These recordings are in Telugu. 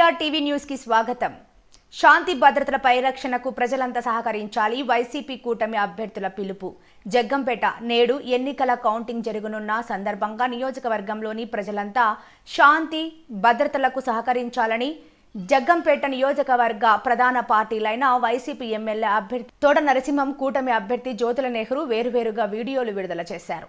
ఎన్టీఆర్ టీవీ న్యూస్ కి స్వాగతం. శాంతి భద్రతల పరిరక్షణకు ప్రజలంతా సహకరించాలి. వైసీపీ కూటమి అభ్యర్థుల పిలుపు. జగ్గంపేట నేడు ఎన్నికల కౌంటింగ్ జరగనున్న సందర్భంగా నియోజకవర్గంలోని ప్రజలంతా శాంతి భద్రతలకు సహకరించాలని జగ్గంపేట నియోజకవర్గ ప్రధాన పార్టీలైన వైసీపీ ఎమ్మెల్యే అభ్యర్థి తోట నరసింహం, కూటమి అభ్యర్థి జ్యోతుల నెహ్రూ వేరువేరుగా వీడియోలు విడుదల చేశారు.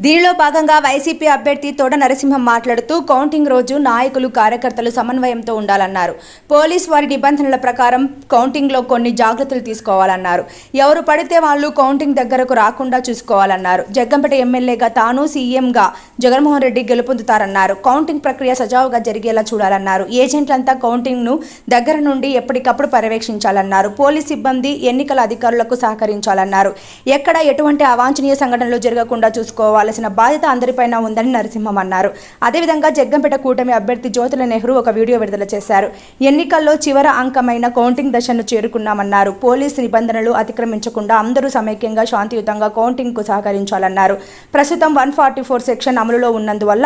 దీనిలో భాగంగా వైసీపీ అభ్యర్థి తోట నరసింహం మాట్లాడుతూ కౌంటింగ్ రోజు నాయకులు కార్యకర్తలు సమన్వయంతో ఉండాలన్నారు. పోలీస్ వారి నిబంధనల ప్రకారం కౌంటింగ్లో కొన్ని జాగ్రత్తలు తీసుకోవాలన్నారు. ఎవరు పడితే వాళ్ళు కౌంటింగ్ దగ్గరకు రాకుండా చూసుకోవాలన్నారు. జగ్గంపేట ఎమ్మెల్యేగా తాను సీఎంగా జగన్మోహన్ రెడ్డి గెలుపొందుతారన్నారు. కౌంటింగ్ ప్రక్రియ సజావుగా జరిగేలా చూడాలన్నారు. ఏజెంట్లంతా కౌంటింగ్ను దగ్గర నుండి ఎప్పటికప్పుడు పర్యవేక్షించాలన్నారు. పోలీస్ సిబ్బంది ఎన్నికల అధికారులకు సహకరించాలన్నారు. ఎక్కడ ఎటువంటి అవాంఛనీయ సంఘటనలు జరగకుండా చూసుకోవాలి బాధ్యత అందరిపైన ఉందని నరసింహం అన్నారు. అదేవిధంగా జగ్గంపేట కూటమి అభ్యర్థి జ్యోతుల నెహ్రూ ఒక వీడియో విడుదల చేశారు. ఎన్నికల్లో చివరి అంకమైన కౌంటింగ్ దశను చేరుకున్నామన్నారు. పోలీసు నిబంధనలు అతిక్రమించకుండా అందరూ సమైక్యంగా శాంతియుతంగా కౌంటింగ్ కు సహకరించాలన్నారు. ప్రస్తుతం 144 సెక్షన్ అమలులో ఉన్నందువల్ల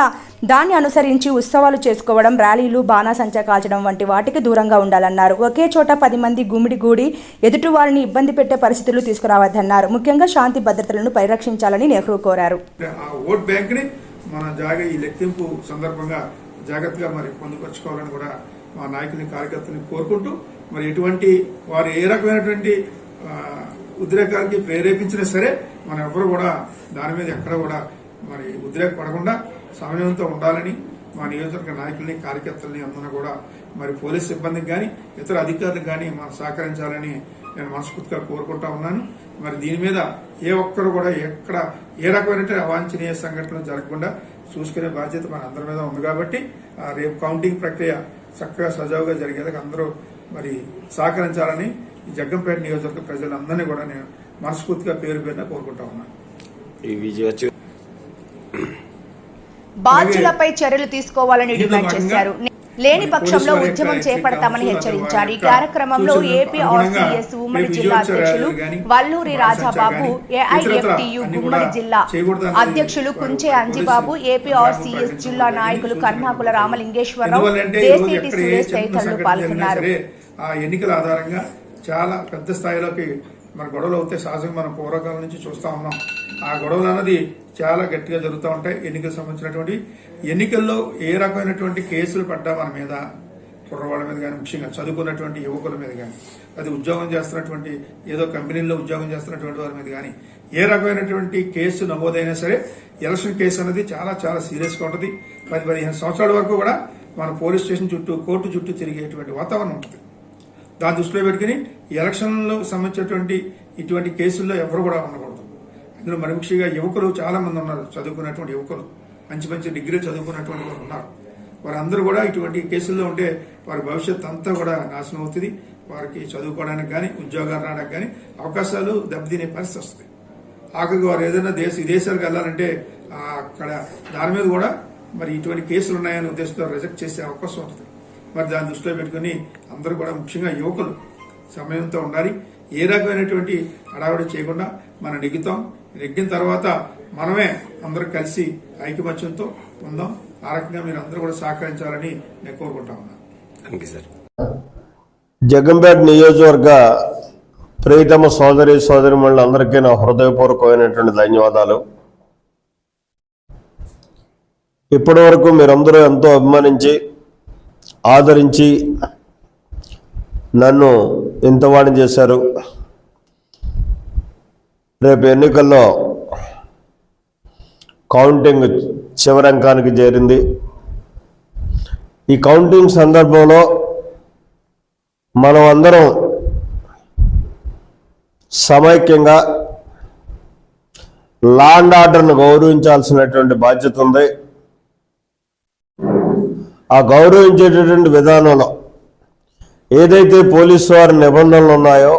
దాన్ని అనుసరించి ఉత్సవాలు చేసుకోవడం, ర్యాలీలు, బాణాసంచా కాల్చడం వంటి వాటికి దూరంగా ఉండాలన్నారు. ఒకే చోట 10 మంది గుమిడిగూడి ఎదుటి వారిని ఇబ్బంది పెట్టే పరిస్థితులు తీసుకురావద్దన్నారు. ముఖ్యంగా శాంతి భద్రతలను పరిరక్షించాలని నెహ్రూ కోరారు. ఓట్ బ్యాంక్ ని మన ఈ లెక్కింపు సందర్భంగా జాగ్రత్తగా పొందుపరచుకోవాలని కూడా మా నాయకుల్ని, కార్యకర్తని కోరుకుంటూ ఎటువంటి వారు ఏ రకమైనటువంటి ఉద్రేకాలకి ప్రేరేపించినా సరే మనం ఎవరు కూడా దాని మీద ఎక్కడ కూడా ఉద్రేకపడకుండా సమన్వయంతో ఉండాలని మా నియోజకవర్గ నాయకుల్ని, కార్యకర్తల్ని అందరూ కూడా పోలీస్ సిబ్బందికి కానీ ఇతర అధికారులకు కానీ మనం సహకరించాలని నేను మనస్ఫూర్తిగా కోరుకుంటా ఉన్నాను. దీని మీద ఏ ఒక్కరు కూడా ఎక్కడ ఏ రకమైన అవాంఛనీయ సంఘటనలు జరగకుండా చూసుకునే బాధ్యత మన అందరి మీద ఉంది. కాబట్టి రేపు కౌంటింగ్ ప్రక్రియ చక్కగా సజావుగా జరిగేందుకు అందరూ సహకరించాలని ఈ జగ్గంపేట నియోజకవర్గ ప్రజలందరినీ కూడా నేను మనస్ఫూర్తిగా పేరు పేరున కోరుకుంటా ఉన్నాను. బాధ్యులపై చర్యలు తీసుకోవాలని డిమాండ్ చేశారు. లేని పక్షంలో ఉద్యమం చేపడతామని హెచ్చరించారు. ఈ కార్యక్రమంలో ఏపీఆర్సీఎస్ ఉమ్మడి జిల్లా అధ్యక్షులు వల్లూరి రాజాబాబు, ఏఐఎఫ్టీయూ గుమ్మడి జిల్లా అధ్యక్షులు కుంచే అంజిబాబు, ఏపీఆర్సీఎస్ జిల్లా నాయకులు కర్ణాకుల రామలింగేశ్వరరావు, దేశీటి సురేష్ తదితరులు పాల్గొన్నారు. ఎన్నికల ఆధారంగా చాలా పెద్ద స్థాయిలోకి గొడవలు అవుతే సహజంగా మనం పూర్వకాలం నుంచి చూస్తా ఉన్నాం. ఆ గొడవలు అన్నది చాలా గట్టిగా జరుగుతూ ఉంటాయి. ఎన్నికలకు సంబంధించినటువంటి ఎన్నికల్లో ఏ రకమైనటువంటి కేసులు పడ్డా మన మీద, కుర్రవాళ్ళ మీద కానీ, ముఖ్యంగా చదువుకున్నటువంటి యువకుల మీద కానీ, అది ఉద్యోగం చేస్తున్నటువంటి ఏదో కంపెనీల్లో ఉద్యోగం చేస్తున్నటువంటి వారి మీద కానీ ఏ రకమైనటువంటి కేసు నమోదైనా సరే ఎలక్షన్ కేసు అనేది చాలా చాలా సీరియస్గా ఉంటుంది. 10-15 సంవత్సరాల వరకు కూడా మన పోలీస్ స్టేషన్ చుట్టూ, కోర్టు చుట్టూ తిరిగేటువంటి వాతావరణం ఉంటుంది. దాని దృష్టిలో పెట్టుకుని ఎలక్షన్లో సంబంధించినటువంటి ఇటువంటి కేసుల్లో ఎవరు కూడా ఉండకూడదు. అందులో ముఖ్యంగా యువకులు చాలా మంది ఉన్నారు. చదువుకున్నటువంటి యువకులు, మంచి మంచి డిగ్రీలు చదువుకున్నటువంటి వారు ఉన్నారు. వారందరూ కూడా ఇటువంటి కేసుల్లో ఉంటే వారి భవిష్యత్తు అంతా కూడా నాశనం అవుతుంది. వారికి చదువుకోవడానికి కానీ, ఉద్యోగాలు రావడానికి కానీ అవకాశాలు దెబ్బతినే పరిస్థితి వస్తుంది. ఆఖరికి వారు ఏదైనా విదేశాలకు వెళ్లాలంటే అక్కడ దాని మీద కూడా ఇటువంటి కేసులు ఉన్నాయనే ఉద్దేశంతో రిజెక్ట్ చేసే అవకాశం ఉంటుంది. దాన్ని దృష్టిలో పెట్టుకుని అందరూ కూడా ముఖ్యంగా యువకులు సమయంతో ఉండాలి. ఏ రకమైనటువంటి హడావిడి చేయకుండా మనం నెగ్గిన తర్వాత మనమే అందరూ కలిసి ఐకమత్యంతో ఉందాం. ఆ రకంగా మీరు అందరూ కూడా సహకరించాలని నేను కోరుకుంటా ఉన్నాను. జగ్గంపేట నియోజకవర్గ ప్రియతమ సోదరిమణులందరికీ నా హృదయపూర్వకమైనటువంటి ధన్యవాదాలు. ఇప్పటి వరకు మీరందరూ ఎంతో అభిమానించి, ఆదరించి నన్ను ఇంతవాణి చేశారు. రేపు ఎన్నికల్లో కౌంటింగ్ చివరంకానికి చేరింది. ఈ కౌంటింగ్ సందర్భంలో మనం అందరం సమైక్యంగా లా అండ్ ఆర్డర్ను గౌరవించాల్సినటువంటి బాధ్యత ఉంది. ఆ గౌరవించేటటువంటి విధానంలో ఏదైతే పోలీసు వారి నిబంధనలు ఉన్నాయో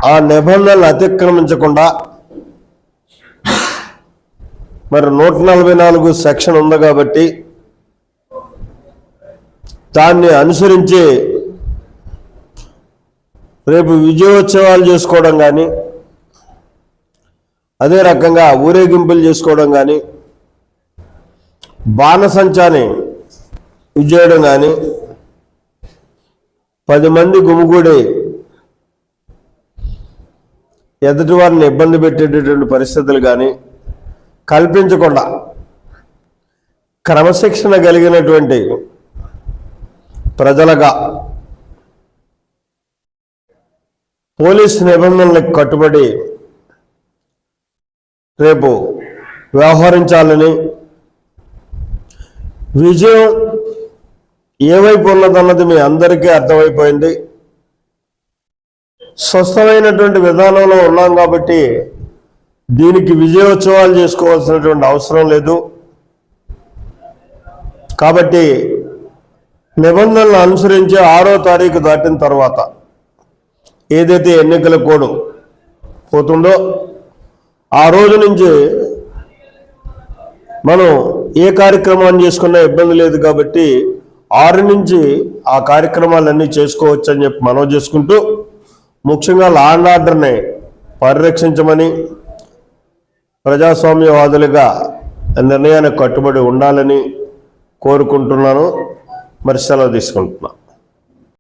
ఆ నిబంధనలు అతిక్రమించకుండా 144 సెక్షన్ ఉంది కాబట్టి దాన్ని అనుసరించి రేపు విజయోత్సవాలు చేసుకోవడం కానీ, అదే రకంగా ఊరేగింపులు చేసుకోవడం కానీ, బాణసంచాని విజయడం కానీ 10 మంది గుమిగూడి ఎదుటి వారిని ఇబ్బంది పెట్టేటటువంటి పరిస్థితులు కానీ కల్పించకుండా క్రమశిక్షణ కలిగినటువంటి ప్రజలుగా పోలీసు నిబంధనలకు కట్టుబడి రేపు వ్యవహరించాలని, విజయం ఏ వైపు ఉన్నదన్నది మీ అందరికీ అర్థమైపోయింది. స్వస్థమైనటువంటి విధానంలో ఉన్నాం కాబట్టి దీనికి విజయోత్సవాలు చేసుకోవాల్సినటువంటి అవసరం లేదు. కాబట్టి నిబంధనలు అనుసరించి 6వ తారీఖు దాటిన తర్వాత ఏదైతే ఎన్నికల కోడ్ పోతుందో ఆ రోజు నుంచి మనం ఏ కార్యక్రమాన్ని చేసుకున్నా ఇబ్బంది లేదు. కాబట్టి 6 నుంచి ఆ కార్యక్రమాలన్నీ చేసుకోవచ్చు అని చెప్పి మనవి చేసుకుంటూ, ముఖ్యంగా లా అండ్ ఆర్డర్ని పరిరక్షించమని, ప్రజాస్వామ్యవాదులుగా నిర్ణయానికి కట్టుబడి ఉండాలని కోరుకుంటున్నాను. మరి సెలవు తీసుకుంటున్నాను.